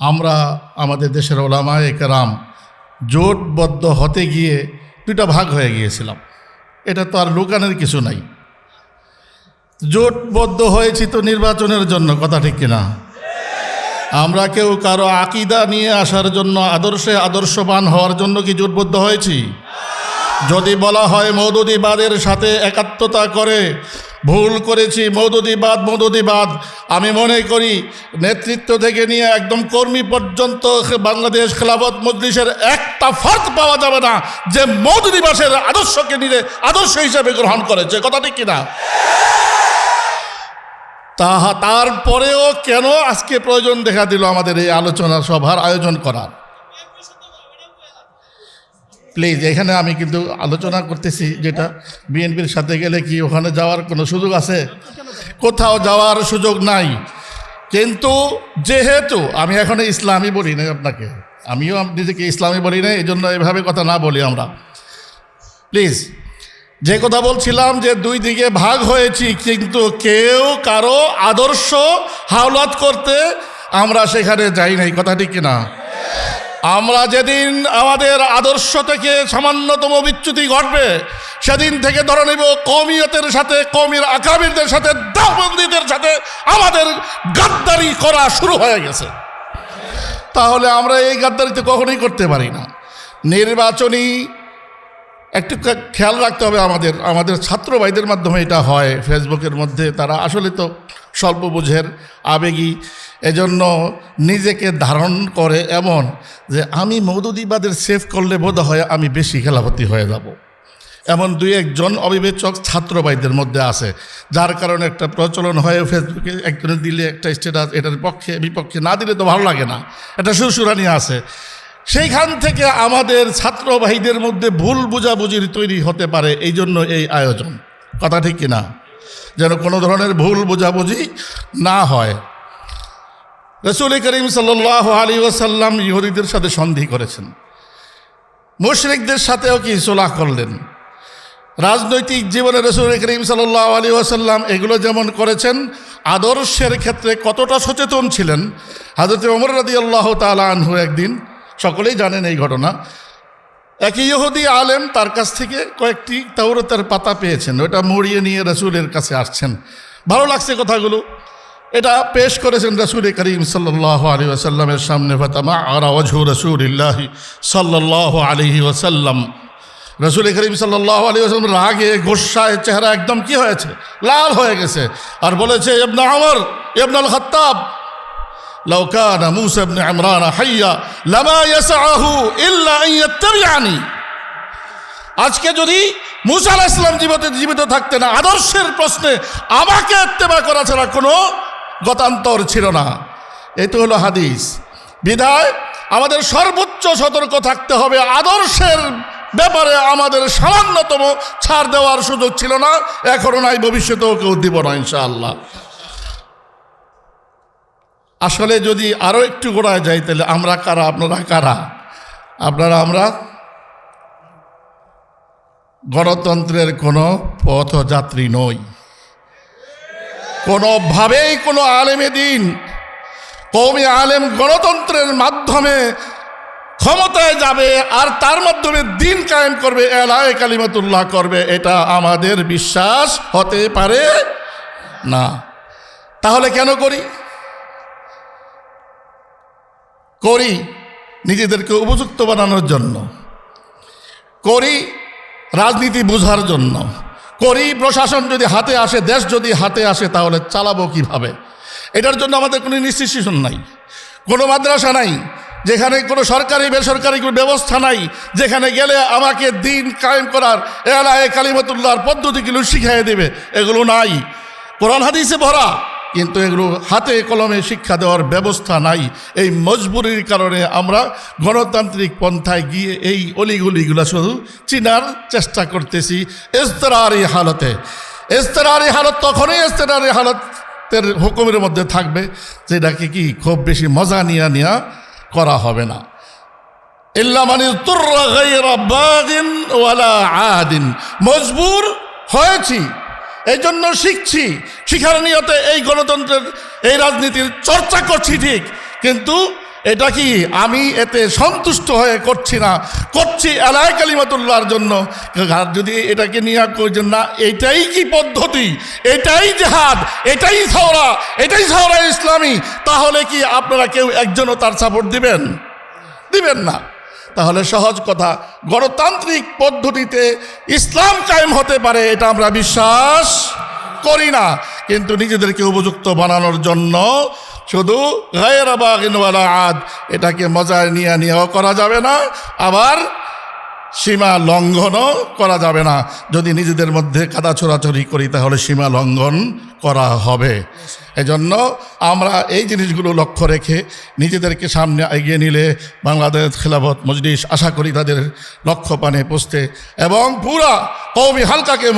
আমরা আমাদের দেশের ওলামায়ে কেরাম জোটবদ্ধ হতে গিয়ে দুইটা ভাগ হয়ে গিয়েছিলাম। এটা তো আর লুকানোর কিছু নাই। জোটবদ্ধ হয়েছি তো নির্বাচনের জন্য, কথা ঠিক কিনা? আমরা কেউ কারো আকীদা নিয়ে আসার জন্য, আদর্শবান হওয়ার জন্য কি জোটবদ্ধ হয়েছি? যদি বলা হয় মওদুদিবাদের সাথে একাত্মতা করে ভুল করেছি, মওদুদিবাদ, আমি মনে করি নেতৃত্ব থেকে নিয়ে একদম কর্মী পর্যন্ত বাংলাদেশ খেলাফত মজলিসের একটা ফর্দ পাওয়া যাবে না যে মওদুদিবাদের আদর্শকে নিয়ে আদর্শ হিসেবে গ্রহণ করেছে, কথা ঠিক কিনা? তারপরেও কেন আজকে প্রয়োজন দেখা দিল আমাদের এই আলোচনা সভার আয়োজন করার? প্লিজ, এখানে আমি কিন্তু আলোচনা করতেছি যেটা বিএনপির সাথে গেলে কি ওখানে যাওয়ার কোনো সুযোগ আছে? কোথাও যাওয়ার সুযোগ নাই। কিন্তু যেহেতু আমি এখন ইসলামী বলি না আপনাকে, আমিও নিজেকে ইসলামী বলি না, এই জন্য এভাবে কথা না বলি আমরা। প্লিজ, যে কথা বলছিলাম যে দুই দিকে ভাগ হয়েছি, কিন্তু কেউ কারো আদর্শ হাওলাত করতে আমরা সেখানে যাই নাই, কথা ঠিক কিনা? আমরা যেদিন আমাদের আদর্শ থেকে সামান্যতম বিচ্যুতি ঘটবে সেদিন থেকে ধরে নেব কওমিয়তের সাথে, কওমির আকাবিরদের সাথে, দেওবন্দীদের সাথে আমাদের গাদ্দারি করা শুরু হয়ে গেছে। তাহলে আমরা এই গাদ্দারিতে কখনোই করতে পারি না। নির্বাচনী একটু খেয়াল রাখতে হবে আমাদের ছাত্র ভাইদের মাধ্যমে এটা হয় ফেসবুকের মধ্যে, তারা আসলে তো স্বল্প বুঝের আবেগী, এজন্য নিজেকে ধারণ করে এমন যে আমি মওদুদিবাদের সেভ করলে বোধ হয় আমি বেশি খেলাফতি হয়ে যাব। এমন দুই একজন অবিবেচক ছাত্র ভাইদের মধ্যে আছে, যার কারণে একটা প্রচলন হয় ফেসবুকে একজনের দিলে একটা স্ট্যাটাস, এটার পক্ষে বিপক্ষে না দিলে তো ভালো লাগে না, একটা সুরসুরানি আছে। সেইখান থেকে আমাদের ছাত্র ভাইদের মধ্যে ভুল বুঝাবুঝির তৈরি হতে পারে, এই জন্য এই আয়োজন, কথা ঠিক কিনা? যেন কোনো ধরনের ভুল বুঝাবুঝি না হয়। রাসূল করিম সাল্লাল্লাহু আলাইহি ওয়াসাল্লাম ইহুদিদের সাথে সন্ধি করেছেন, মুশরিকদের সাথেও কি সুলহ করলেন। রাজনৈতিক জীবনে রাসূল করিম সাল্লাল্লাহু আলাইহি ওয়াসাল্লাম এগুলো যেমন করেছেন, আদর্শের ক্ষেত্রে কতটা সচেতন ছিলেন। হযরত ওমর রাদিয়াল্লাহু তাআলা আনহু একদিন, সকলেই জানেন এই ঘটনা, এক ইহুদি আলেম তার কাছ থেকে কয়েকটি তাওরাতের পাতা পেয়েছেন, ওটা মুড়িয়ে নিয়ে রাসূলের কাছে আসছেন। ভালো লাগছে কথাগুলো, এটা পেশ করেছেন রাসূল করিম সাল্লাল্লাহু আলাইহি ওয়াসাল্লামের সামনে। ফাতামাআরা ওয়াজহু রাসূলিল্লাহি সাল্লাল্লাহু আলাইহি ওয়াসাল্লাম, রাসূল করিম সাল্লাল্লাহু আলাইহি ওয়াসাল্লাম রাগে গোসায় চেহারা একদম কি হয়েছে, লাল হয়ে গেছে, আর বলেছে ইবনে ওমর ইবনুল খাত্তাব, লাউ কানা মূসা ইবনে ইমরান হাইয়া লামা ইয়াসআহু ইল্লা আন ইয়াত্তাবিআনি। আজকে যদি মূসা আলাইহিস সালাম জীবিত থাকতেন, আদর্শের প্রশ্নে আমাকে ইত্তেবা করা ছাড়া কোনো গতান্তর ছিল না। এই তো হলো হাদিস। বিধায় আমাদের সর্বোচ্চ সতর্ক থাকতে হবে। আদর্শের ব্যাপারে আমাদের সামান্যতম ছাড় দেওয়ার সুযোগ ছিল না, এখনো নাই, ভবিষ্যতেও কেউ দিব না ইনশাআল্লাহ। আসলে যদি আরও একটু গোড়ায় যাই, তাহলে আমরা কারা, আপনারা কারা? আমরা গণতন্ত্রের কোনো পথযাত্রী নই। কোনোভাবেই কোনো আলেমে দিন, কওমি আলেম গণতন্ত্রের মাধ্যমে ক্ষমতায় যাবে আর তার মাধ্যমে দিন কায়েম করবে, এলায়ে কালিমাতুল্লাহ করবে, এটা আমাদের বিশ্বাস হতে পারে না। তাহলে কেন করি? নিজেদেরকে উপযুক্ত বানানোর জন্য করি, রাজনীতি বোঝার জন্য করি। প্রশাসন যদি হাতে আসে, দেশ যদি হাতে আসে, তাহলে চালাবো কিভাবে, এটার জন্য আমাদের কোনো ইনস্টিটিউশন নাই, কোনো মাদ্রাসা নাই, যেখানে কোনো সরকারি বেসরকারি কোনো ব্যবস্থা নাই, যেখানে গেলে আমাকে দিন কায়েম করার এলায়ে কালিমাতুল্লাহর পদ্ধতিগুলো শিখিয়ে দেবে, এগুলো নাই। কোরআন হাদিসে ভরা, কিন্তু এগুলো হাতে কলমে শিক্ষা দেওয়ার ব্যবস্থা নাই। এই মজবুরির কারণে আমরা গণতান্ত্রিক পন্থায় গিয়ে এই অলিগলিগুলো শুধু চিনার চেষ্টা করতেছি ইজতিরারি হালতে। ইজতিরারি হালত তখনই ইজতিরারি হালতের হুকুমের মধ্যে থাকবে যেটাকে কি খুব বেশি মজা নিয়ে করা হবে না। ইল্লা মান ইযতুররা গায়রা বাগিন ওয়ালা আদিন, মজবুর হয়েছি এই জন্য শিখছি, শিখার নিয়তে এই গণতন্ত্রের এই রাজনীতির চর্চা করছি ঠিক, কিন্তু এটা কি আমি এতে সন্তুষ্ট হয়ে করছি না, করছি আলাহ কালিমাতুল্লাহর জন্য। আর যদি এটাকে নিয়ে করছেন না, এটাই কি পদ্ধতি, এটাই জেহাদ, এটাই ছাওরা, এটাই ছাওরা ইসলামী, তাহলে কি আপনারা কেউ একজনও তার সাপোর্ট দিবেন? দিবেন না। তাহলে সহজ কথা, গণতান্ত্রিক পদ্ধতিতে ইসলাম কায়েম হতে পারে এটা আমরা বিশ্বাস করি না, কিন্তু নিজেদেরকে উপযুক্ত বানানোর জন্য শুধু গায়রা বাগিন ওয়ালা আদ এটাকে মজায় নিয়েও করা যাবে না, আবার সীমা লঙ্ঘনও করা যাবে না। যদি নিজেদের মধ্যে কাদা ছোড়াছড়ি করি তাহলে সীমা লঙ্ঘন করা হবে। এজন্য আমরা এই জিনিসগুলো লক্ষ্য রেখে নিজেদেরকে সামনে এগিয়ে নিলে বাংলাদেশ খেলাফত মজলিস আশা করি তাদের লক্ষ্যপানে পৌঁছতে এবং পুরা কওমি হালকাকে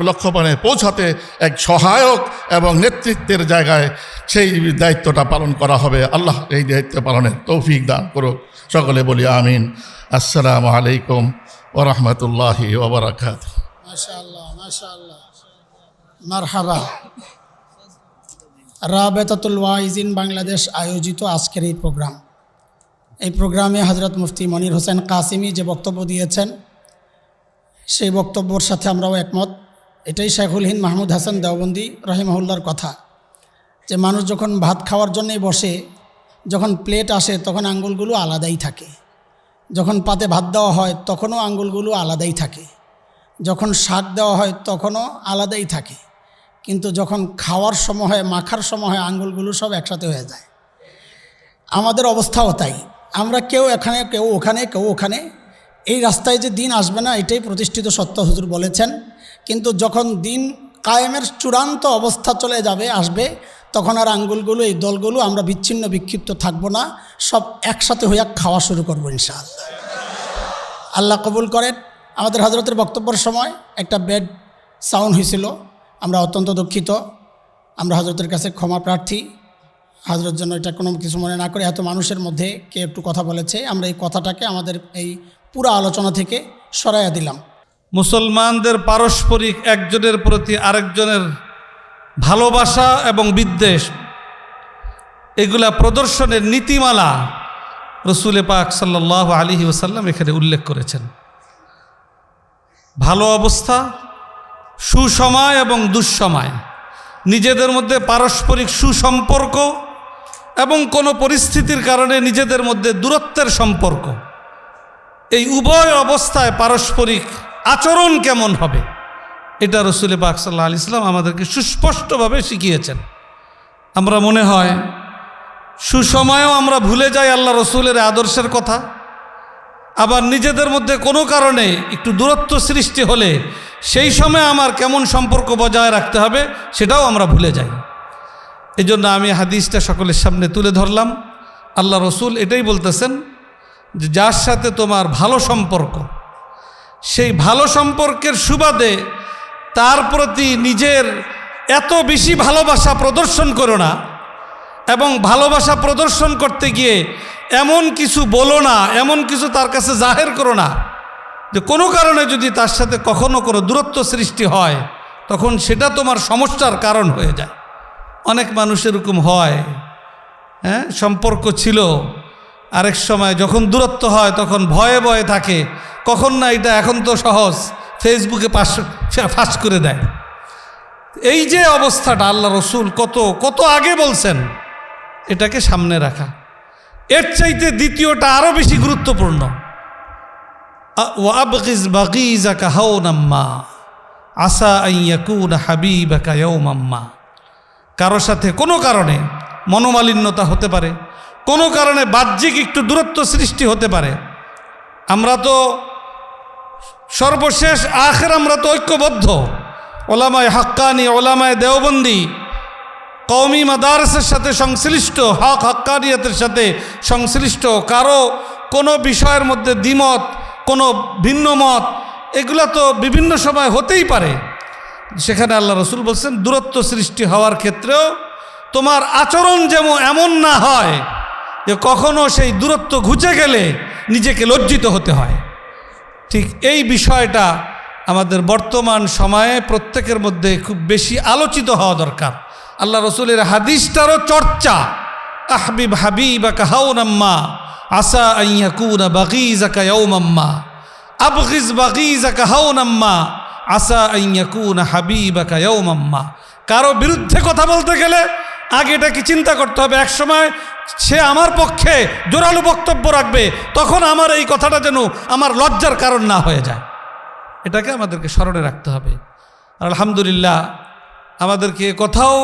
লক্ষ্যপানে পৌঁছাতে এক সহায়ক এবং নেতৃত্বের জায়গায় সেই দায়িত্বটা পালন করা হবে। আল্লাহ এই দায়িত্ব পালনের তৌফিক দান করুক। সকলে বলি আমিন। আসসালামু আলাইকুম ওয়া রাহমাতুল্লাহি ওয়া বারাকাতুহু। মাশাআল্লাহ, মাশাআল্লাহ, মারহাবা। রাবেতাতুল ওয়াইজিন বাংলাদেশ আয়োজিত আজকের এই প্রোগ্রামে হযরত মুফতি মনির হোসেন কাসিমি যে বক্তব্য দিয়েছেন সেই বক্তব্যের সাথে আমরাও একমত। এটাই শেখুল হিন্দ মাহমুদ হাসান দেওবন্দি রহিমাহুল্লাহর কথা, যে মানুষ যখন ভাত খাওয়ার জন্যই বসে, যখন প্লেট আসে তখন আঙ্গুলগুলো আলাদাই থাকে, যখন পাতে ভাত দেওয়া হয় তখনও আঙ্গুলগুলো আলাদাই থাকে, যখন শাক দেওয়া হয় তখনও আলাদাই থাকে, কিন্তু যখন খাওয়ার সময় হয়, মাখার সময় হয়, আঙ্গুলগুলো সব একসাথে হয়ে যায়। আমাদের অবস্থাও তাই, আমরা কেউ এখানে, কেউ ওখানে, কেউ ওখানে। এই রাস্তায় যে দিন আসবে না এটাই প্রতিষ্ঠিত সত্য, হুজুর বলেছেন। কিন্তু যখন দিন কায়েমের চূড়ান্ত অবস্থা চলে আসবে, তখন আর আঙ্গুলগুলো, এই দলগুলো আমরা বিচ্ছিন্ন বিক্ষিপ্ত থাকবো না, সব একসাথে হইয়া খাওয়া শুরু করবো ইনশাআল্লাহ। আল্লাহ কবুল করেন। আমাদের হযরতের বক্তব্যের সময় একটা ব্যাড সাউন্ড হয়েছিল, আমরা অত্যন্ত দুঃখিত। আমরা হযরতের কাছে ক্ষমা প্রার্থী। হযরত জন্য এটা কোনো কিছু মনে না করে, এত মানুষের মধ্যে কে একটু কথা বলেছে, আমরা এই কথাটাকে আমাদের এই পুরো আলোচনা থেকে সরাইয়া দিলাম। মুসলমানদের পারস্পরিক একজনের প্রতি আরেকজনের ভালোবাসা এবং বিদ্বেষ, এগুলা প্রদর্শনের নীতিমালা রসুল পাক সাল্লাল্লাহু আলাইহি ওয়াসাল্লাম এখানে উল্লেখ করেছেন। ভালো অবস্থা, সুসময় এবং দুঃসময়, নিজেদের মধ্যে পারস্পরিক সুসম্পর্ক এবং কোনো পরিস্থিতির কারণে নিজেদের মধ্যে দূরত্বের সম্পর্ক, এই উভয় অবস্থায় পারস্পরিক আচরণ কেমন হবে এটা রসুল পাক সাল্লাল্লাহু আলাইহি ওয়াসাল্লাম আমাদেরকে সুস্পষ্টভাবে শিখিয়েছেন। আমরা মনে হয় সুসময়েও আমরা ভুলে যাই আল্লাহ রসুলের আদর্শের কথা, আবার নিজেদের মধ্যে কোনো কারণে একটু দূরত্ব সৃষ্টি হলে সেই সময় আমার কেমন সম্পর্ক বজায় রাখতে হবে সেটাও আমরা ভুলে যাই। এই জন্য আমি হাদিসটা সকলের সামনে তুলে ধরলাম। আল্লাহ রসুল এটাই বলতেছেন যে যার সাথে তোমার ভালো সম্পর্ক, সেই ভালো সম্পর্কের সুবাদে তার প্রতি নিজের এত বেশি ভালোবাসা প্রদর্শন করো না, এবং ভালোবাসা প্রদর্শন করতে গিয়ে এমন কিছু বলো না, এমন কিছু তার কাছে জাহের করো না যে কোনো কারণে যদি তার সাথে কখনো কোনো দূরত্ব সৃষ্টি হয় তখন সেটা তোমার সমস্যার কারণ হয়ে যায়। অনেক মানুষ এরকম হয়, সম্পর্ক ছিল, আরেক সময় যখন দূরত্ব হয় তখন ভয়ে ভয়ে থাকে, কখন না এটা এখন তো সহজ, ফেসবুকে ফাঁস করে দেয়। এই যে অবস্থাটা আল্লাহ রসুল কত আগে বলছেন, এটাকে সামনে রাখা। এর চাইতে দ্বিতীয়টা আরও বেশি গুরুত্বপূর্ণ। ওয়াবগিজ বাগিজাকা হাওনাম্মা আসা আন ইয়াকুনা হাবিবাকা ইয়াওমাম্মা। কারো সাথে কোনো কারণে মনোমালিন্যতা হতে পারে, কোনো কারণে বাহ্যিক একটু দূরত্ব সৃষ্টি হতে পারে। আমরা তো সর্বশেষ আখের আমরা তো ঐক্যবদ্ধ, ওলামায়ে হাক্কানি, ওলামায়ে দেওবন্দি, কওমি মাদারসের সাথে সংশ্লিষ্ট, হক হাক্কানিয়াতের সাথে সংশ্লিষ্ট। কারো কোনো বিষয়ের মধ্যে দ্বিমত, কোনো ভিন্ন মত, এগুলা তো বিভিন্ন সময় হতেই পারে। সেখানে আল্লাহ রসুল বলছেন দূরত্ব সৃষ্টি হওয়ার ক্ষেত্রেও তোমার আচরণ যেমন এমন না হয় যে কখনো সেই দূরত্ব ঘুচে গেলে নিজেকে লজ্জিত হতে হয়। ঠিক এই বিষয়টা আমাদের বর্তমান সময়ে প্রত্যেকের মধ্যে খুব বেশি আলোচিত হওয়া দরকার। আল্লাহ রসুলের হাদিসটারও চর্চা আহবিব হাবিবাকা হাওনাম্মা আসা আন ইয়াকুনা বাগীজাকা ইয়াওমাম্মা আবগিজ বাগীজাকা হাওনাম্মা আসা আন ইয়াকুনা হাবিবাকা ইয়াওমাম্মা। কারো বিরুদ্ধে কথা বলতে গেলে আগে এটা কি চিন্তা করতে হবে, এক সময় সে আমার পক্ষে জোরালো বক্তব্য রাখবে, তখন আমার এই কথাটা যেন আমার লজ্জার কারণ না হয়ে যায়। এটাকে আমাদেরকে স্মরণে রাখতে হবে। আর আলহামদুলিল্লাহ আমাদেরকে কোথাও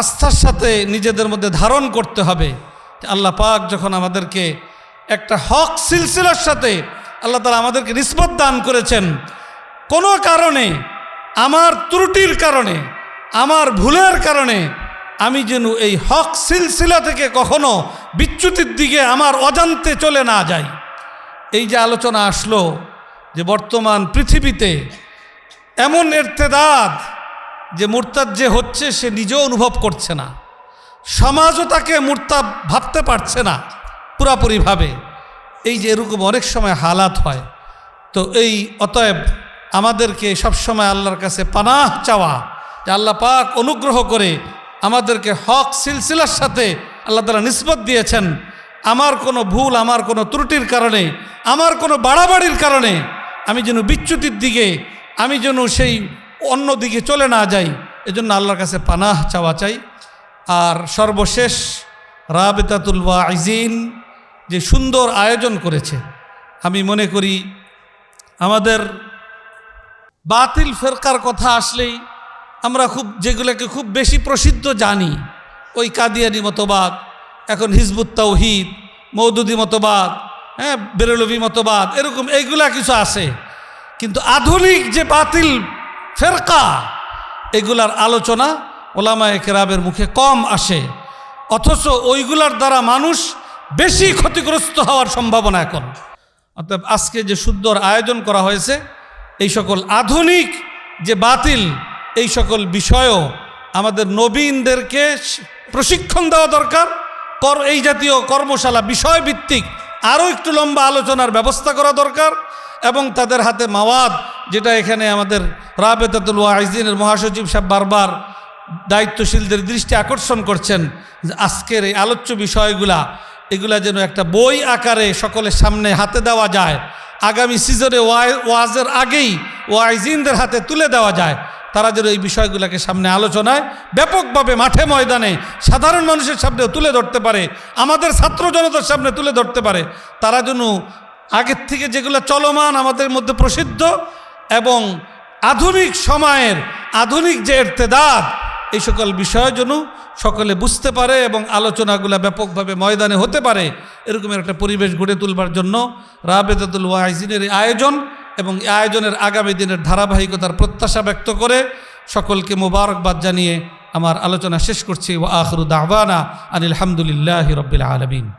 আস্থার সাথে নিজেদের মধ্যে ধারণ করতে হবে যে আল্লাহ পাক যখন আমাদেরকে একটা হক সিলসিলার সাথে আল্লাহ তাআলা আমাদেরকে নিসবত দান করেছেন, কোনো কারণে আমার ত্রুটির কারণে আমার ভুলের কারণে আমি যেন এই হক সিলসিলা থেকে কখনো বিচ্যুতির দিকে আমার অজান্তে চলে না যাই। এই যে আলোচনা আসলো যে বর্তমান পৃথিবীতে এমন ইরতেদাদ যে মুরতাদ যে হচ্ছে সে নিজেও অনুভব করছে না, সমাজও তাকে মুরতাদ ভাবতে পারছে না পুরাপুরিভাবে। এই যে এরকম অনেক সময় হালাত হয়, তো এই অতএব আমাদেরকে সবসময় আল্লাহর কাছে পানাহ চাওয়া যে আল্লাহ পাক অনুগ্রহ করে আমাদেরকে হক সিলসিলার সাথে আল্লাহ তাআলা নিসবত দিয়েছেন। আমার কোনো ভুল, আমার কোনো ত্রুটির কারণে, আমার কোনো বাড়াবাড়ির কারণে আমি যেন বিচ্যুতির দিকে, আমি যেন সেই অন্য দিকে চলে না যাই, এজন্য আল্লাহর কাছে পানাহ চাওয়া চাই। আর সর্বশেষ রাবিতাতুল ওয়াইজিন যে সুন্দর আয়োজন করেছে, আমি মনে করি আমাদের বাতিল ফেরকার কথা আসলেই আমরা যেগুলোকে খুব বেশি প্রসিদ্ধ জানি, ওই কাদিয়ানি মতবাদ, এখন হিজবুত তাওহীদ, মওদুদি মতবাদ, বেরেলভি মতবাদ, এরকম এইগুলা কিছু আছে। কিন্তু আধুনিক যে বাতিল ফেরকা, এগুলার আলোচনা ওলামায়ে কেরামের মুখে কম আসে, অথচ ওইগুলার দ্বারা মানুষ বেশি ক্ষতিগ্রস্ত হওয়ার সম্ভাবনা এখন। অর্থাৎ আজকে যে সুন্দর আয়োজন করা হয়েছে, এই সকল আধুনিক যে বাতিল, এই সকল বিষয়ও আমাদের নবীনদেরকে প্রশিক্ষণ দেওয়া দরকার। এই জাতীয় কর্মশালা বিষয়ভিত্তিক আরও একটু লম্বা আলোচনার ব্যবস্থা করা দরকার, এবং তাদের হাতে মাওয়াদ, যেটা এখানে আমাদের রাবেতাতুল ওয়াইজিনের মহাসচিব সাহেব বারবার দায়িত্বশীলদের দৃষ্টি আকর্ষণ করছেন যে আজকের এই আলোচ্য বিষয়গুলা, এগুলা যেন একটা বই আকারে সকলের সামনে হাতে দেওয়া যায়, আগামী সিজনে ওয়াজের আগেই ওয়াইজিনদের হাতে তুলে দেওয়া যায়, তারা যেন এই বিষয়গুলোকে সামনে আলোচনায় ব্যাপকভাবে মাঠে ময়দানে সাধারণ মানুষের সামনেও তুলে ধরতে পারে, আমাদের ছাত্র জনতার সামনে তুলে ধরতে পারে। তারা যেন আগের থেকে যেগুলো চলমান আমাদের মধ্যে প্রসিদ্ধ এবং আধুনিক সময়ের আধুনিক যে ইরতেদাদ, এই সকল বিষয় যেন সকলে বুঝতে পারে এবং আলোচনাগুলো ব্যাপকভাবে ময়দানে হতে পারে, এরকমের একটা পরিবেশ গড়ে তুলবার জন্য রাবেতাতুল ওয়াইজিনের এই আয়োজন এবং এই আয়োজনের আগামী দিনের ধারাবাহিকতার প্রত্যাশা ব্যক্ত করে সকলকে মোবারকবাদ জানিয়ে আমার আলোচনা শেষ করছি। ওয়া আখিরু দাওয়ানা আনিল হামদুলিল্লাহি রাব্বিল আলামিন।